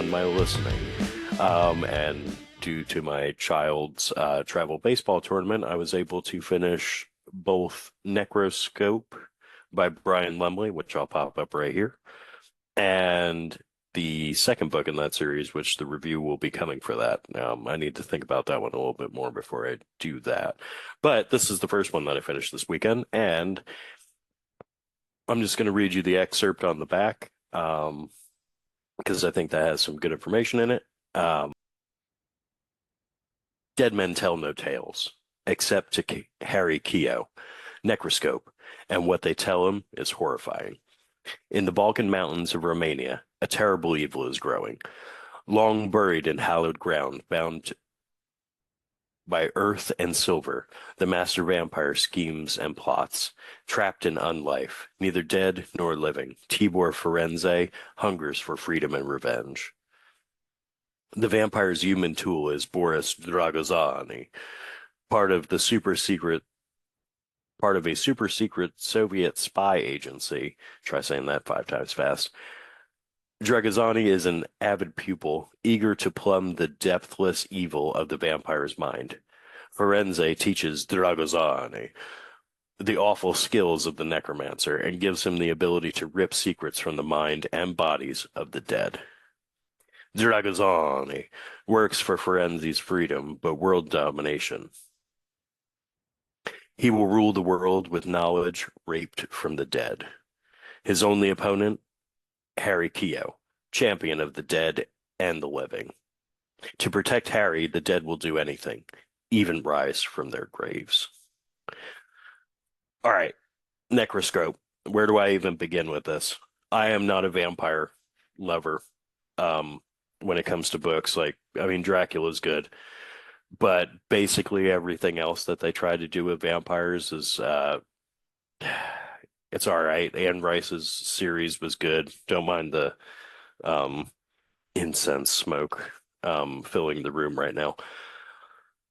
on my listening. And due to my child's travel baseball tournament, I was able to finish both Necroscope by Brian Lumley, which I'll pop up right here, and the second book in that series, which the review will be coming for that. I need to think about that one a little bit more before I do that. But this is the first one that I finished this weekend, and I'm just going to read you the excerpt on the back because I think that has some good information in it. Dead men tell no tales, except to Harry Keogh, Necroscope, and what they tell him is horrifying. In the Balkan mountains of Romania, a terrible evil is growing, long buried in hallowed ground, bound by earth and silver. The master vampire schemes and plots, trapped in unlife, neither dead nor living. Tibor Firenze hungers for freedom and revenge. The vampire's human tool is Boris Dragozani, part of the super secret part of a super secret Soviet spy agency. Try saying that 5 times fast. Dragozani is an avid pupil, eager to plumb the depthless evil of the vampire's mind. Firenze teaches Dragozani the awful skills of the necromancer and gives him the ability to rip secrets from the mind and bodies of the dead. Dragozani works for Firenze's freedom, but world domination. He will rule the world with knowledge raped from the dead. His only opponent, Harry Keogh, champion of the dead and the living. To protect Harry, the dead will do anything, even rise from their graves. All right, Necroscope. Where do I even begin with this? I am not a vampire lover when it comes to books. Like, I mean, Dracula's good, but basically everything else that they try to do with vampires is it's all right. Anne Rice's series was good. Don't mind the um, incense smoke filling the room right now.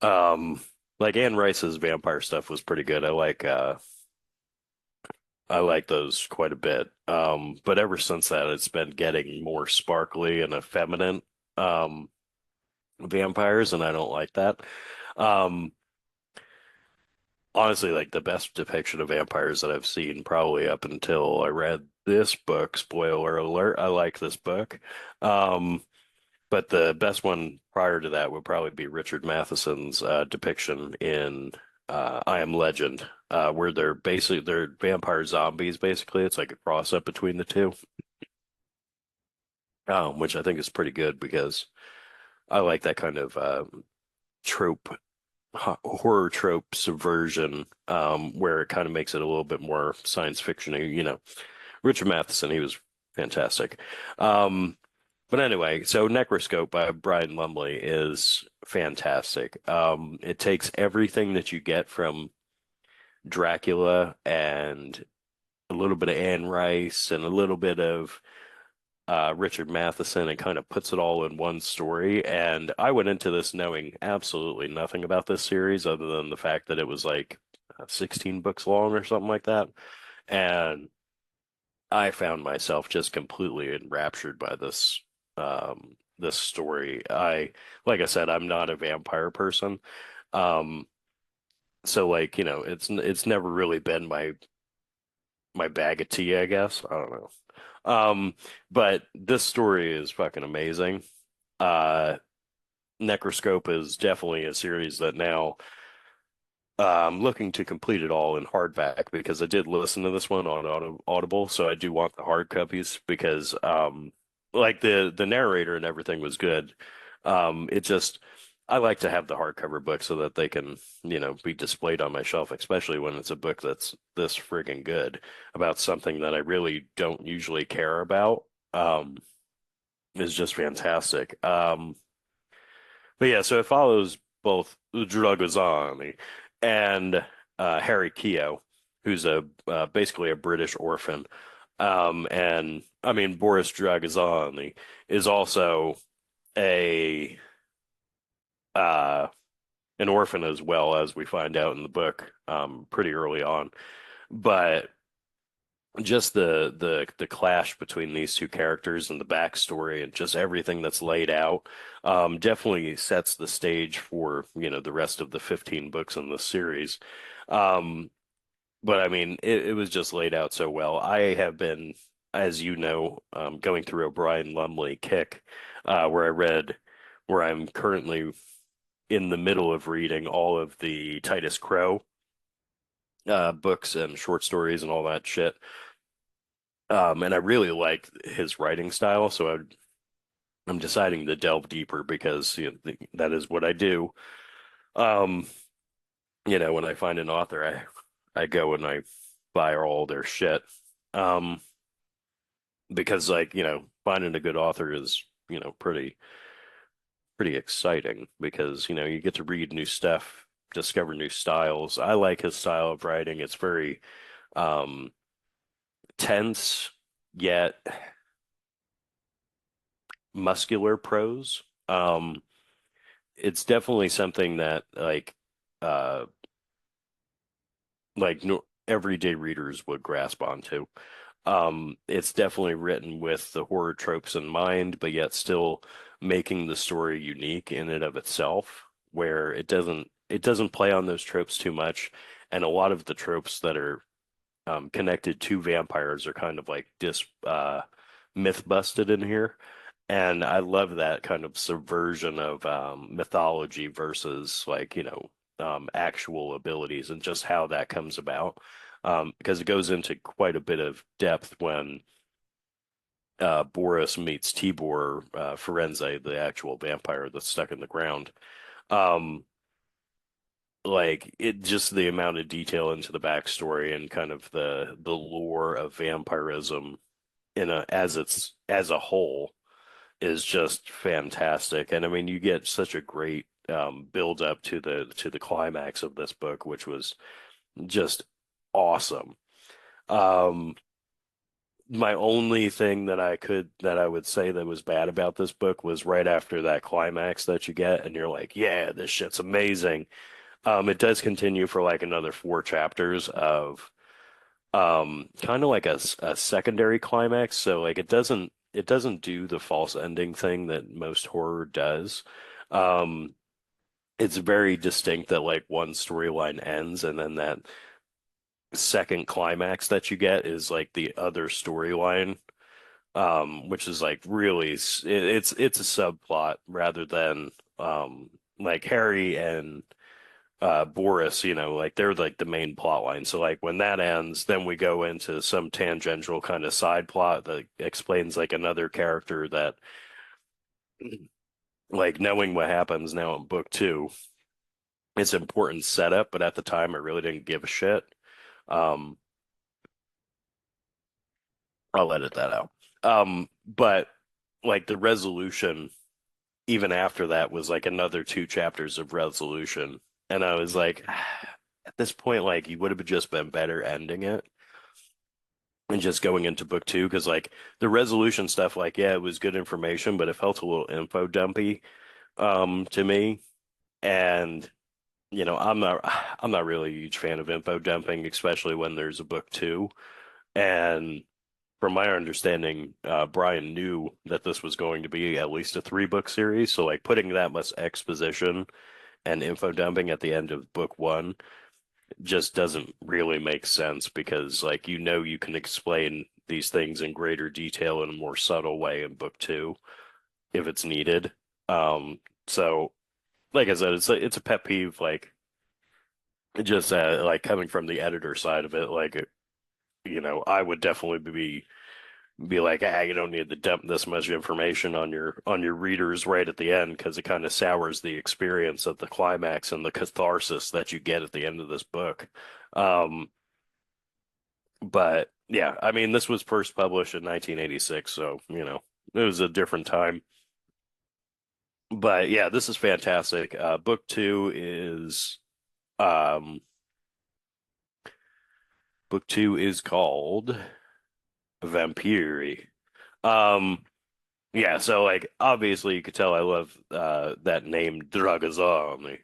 Um, like Anne Rice's vampire stuff was pretty good. I like those quite a bit. But ever since that, it's been getting more sparkly and effeminate vampires, and I don't like that. Um, Honestly, like the best depiction of vampires that I've seen probably up until I read this book, spoiler alert, I like this book. Um, but the best one prior to that would probably be Richard Matheson's depiction in I Am Legend, where they're vampire zombies basically. It's like a cross up between the two. Which I think is pretty good because I like that kind of trope horror trope subversion, where it kind of makes it a little bit more science fiction. Richard Matheson, he was fantastic. Um, but anyway, so Necroscope by Brian Lumley is fantastic. It takes everything that you get from Dracula and a little bit of Anne Rice and a little bit of Richard Matheson and kind of puts it all in one story. And I went into this knowing absolutely nothing about this series other than the fact that it was like 16 books long or something like that. And I found myself just completely enraptured by this story. Like I said, I'm not a vampire person. Um, so like, it's never really been my bag of tea, I guess. I don't know. Um, but this story is fucking amazing. Uh, Necroscope is definitely a series that now I'm looking to complete it all in hardback because I did listen to this one on Audible, so I do want the hard copies because like the narrator and everything was good. It just I like to have the hardcover book so that they can, be displayed on my shelf, especially when it's a book that's this friggin' good about something that I really don't usually care about. Is just fantastic. But yeah, so it follows both Dragozani and Harry Keogh, who's a basically a British orphan. And I mean Boris Dragozani is also a uh, an orphan as well, as we find out in the book pretty early on. But just the clash between these two characters and the backstory and just everything that's laid out definitely sets the stage for, the rest of the 15 books in the series. Um, but I mean, it was just laid out so well. I have been, as you know, going through a Brian Lumley kick, where I read, where I'm currently in the middle of reading all of the Titus Crow books and short stories and all that shit. And I really like his writing style, so I'm deciding to delve deeper because that is what I do. Um, when I find an author, I go and I buy all their shit. Um, because like, finding a good author is, pretty exciting because, you get to read new stuff, discover new styles. I like his style of writing. It's very um tense yet muscular prose. It's definitely something that uh no, everyday readers would grasp onto. It's definitely written with the horror tropes in mind, but yet still making the story unique in and of itself, where it doesn't play on those tropes too much, and a lot of the tropes that are connected to vampires are kind of like myth busted in here. And I love that kind of subversion of mythology versus like, actual abilities and just how that comes about. Because it goes into quite a bit of depth when Boris meets Tibor Firenze, the actual vampire that's stuck in the ground. Um, like it just the amount of detail into the backstory and kind of the lore of vampirism in a as a whole is just fantastic. And I mean, you get such a great build up to the climax of this book, which was just awesome. Um, my only thing that I would say that was bad about this book was right after that climax that you get, and you're like, yeah, this shit's amazing. It does continue for like another four chapters of kind of like a secondary climax. So like it doesn't do the false ending thing that most horror does. Um, it's very distinct that like one storyline ends and then that second climax that you get is like the other storyline, which is like really it's a subplot rather than like Harry and Boris, like they're like the main plot line. So like when that ends, then we go into some tangential kind of side plot that explains like another character that like knowing what happens now in book two, it's important setup, but at the time I really didn't give a shit. Um, I'll edit that out. But like the resolution, even after that was like another two chapters of resolution. And I was like, at this point, like you would have just been better ending it and just going into book two because like the resolution stuff, like yeah, it was good information, but it felt a little info dumpy to me. And I'm not really a huge fan of info dumping, especially when there's a book two. And from my understanding, Brian knew that this was going to be at least a three-book series. So like putting that much exposition and info dumping at the end of book one just doesn't really make sense because like you can explain these things in greater detail in a more subtle way in book two if it's needed. So like I said, it's a pet peeve, like just like coming from the editor side of it, like I would definitely be like, ah, you don't need to dump this much information on your readers right at the end because it kind of sours the experience of the climax and the catharsis that you get at the end of this book. Um, but yeah, I mean, this was first published in 1986, so it was a different time. But yeah, this is fantastic. Um, book two is called Vampiri. Um, Yeah, so like obviously you could tell I love that name Dragazami.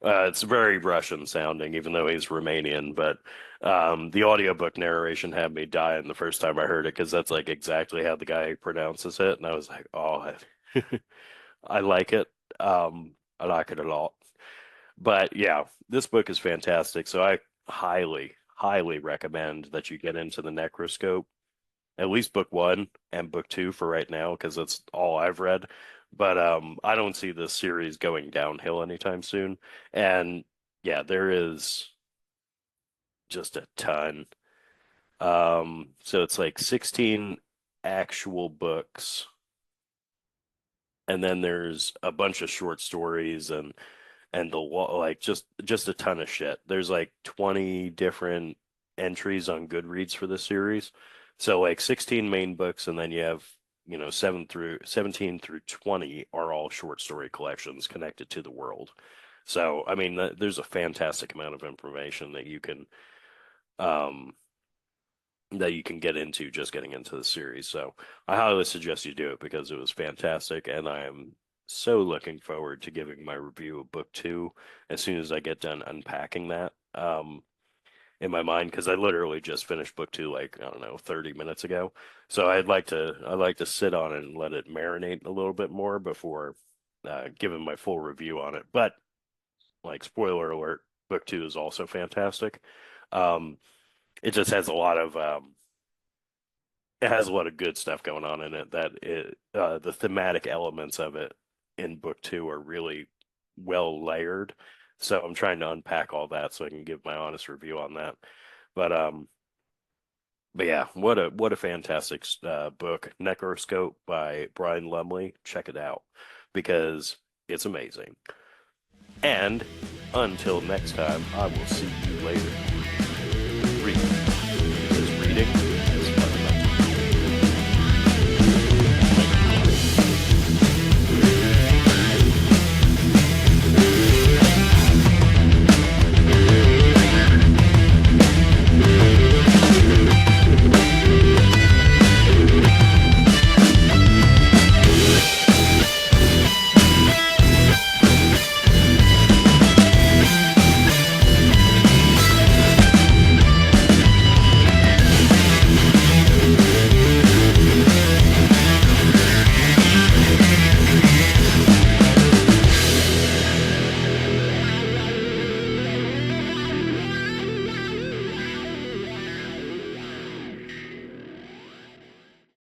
It's very Russian sounding, even though he's Romanian. But the audiobook narration had me dying the first time I heard it because that's like exactly how the guy pronounces it, and I was like, oh, I like it. I like it a lot. But yeah, this book is fantastic. So I highly, highly recommend that you get into the Necroscope, at least book one and book two for right now, because that's all I've read. But I don't see this series going downhill anytime soon. And yeah, there is just a ton. So it's like 16 actual books, and then there's a bunch of short stories and like just a ton of shit. There's like 20 different entries on Goodreads for this series. So like 16 main books, and then you have, 17 through 20 are all short story collections connected to the world. So I mean, there's a fantastic amount of information um that you can get into just getting into the series. So I highly suggest you do it because it was fantastic, and I am so looking forward to giving my review of book two as soon as I get done unpacking that in my mind, because I literally just finished book two like, I don't know, 30 minutes ago. So I'd like to sit on it and let it marinate a little bit more before giving my full review on it. But like, spoiler alert, book two is also fantastic. Um, it just has a lot of it has a lot of good stuff going on in it, that the thematic elements of it in book two are really well layered. So I'm trying to unpack all that so I can give my honest review on that. But but yeah, what a fantastic book, Necroscope by Brian Lumley. Check it out because it's amazing. And until next time, I will see you later. Read. Is this reading?